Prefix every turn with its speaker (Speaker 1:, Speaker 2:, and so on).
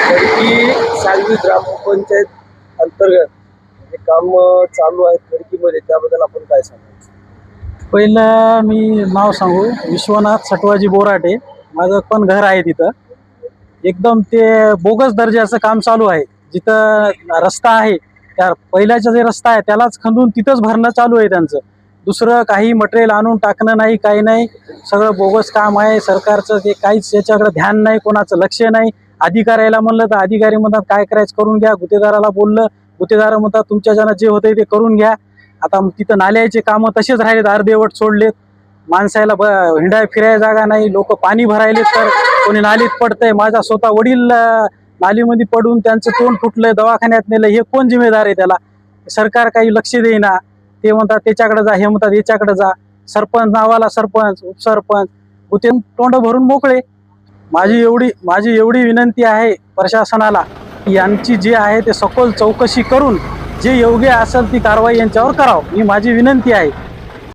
Speaker 1: खडकी सांगवी ग्रामपंचायत अंतर्गत जे काम चालू आहेत खडकीमध्ये त्याबद्दल आपण काय सांगायचं?
Speaker 2: पहिलं मी नाव सांगू, विश्वनाथ सटवाजी बोराटे. माझं पण घर आहे तिथं. एकदम ते बोगस दर्जाचं काम चालू आहे. जिथं रस्ता आहे त्या पहिल्याचा जे रस्ता आहे त्यालाच खंदून तिथंच भरणं चालू आहे त्यांचं. दुसरं काही मटेरियल आणून टाकणं नाही, काही नाही. सगळं बोगस काम आहे सरकारचं. ते काहीच याच्याकडे ध्यान नाही, कोणाचं लक्ष नाही. अधिकाऱ्याला म्हणलं तर अधिकारी म्हणतात काय करायचं करून घ्या. गुत्तेदाराला बोललं, गुत्तेदार म्हणतात तुमच्या ज्यांना जे होतंय ते करून घ्या. आता तिथं नाल्याचे कामं तसेच राहिलेत, अर्धेवट सोडलेत. माणसाला हिंडाय फिरायला जागा नाही. लोक पाणी भरायले तर कोणी नालीत पडतंय. माझा स्वतः वडील नालीमध्ये पडून त्यांचं तोंड फुटलंय, दवाखान्यात नेलं. हे कोण जिम्मेदार आहे त्याला? सरकार काही लक्ष देईना. ते म्हणतात त्याच्याकडे जा, हे म्हणतात याच्याकडे जा. सरपंच नावाला सरपंच, उपसरपंच, गुत्ते तोंड भरून मोकळे. माझी एवढी विनंती आहे प्रशासनाला, यांची जी आहे ते सखोल चौकशी करून जे योग्य असेल ती कारवाई यांच्यावर करावं, ही माझी विनंती आहे.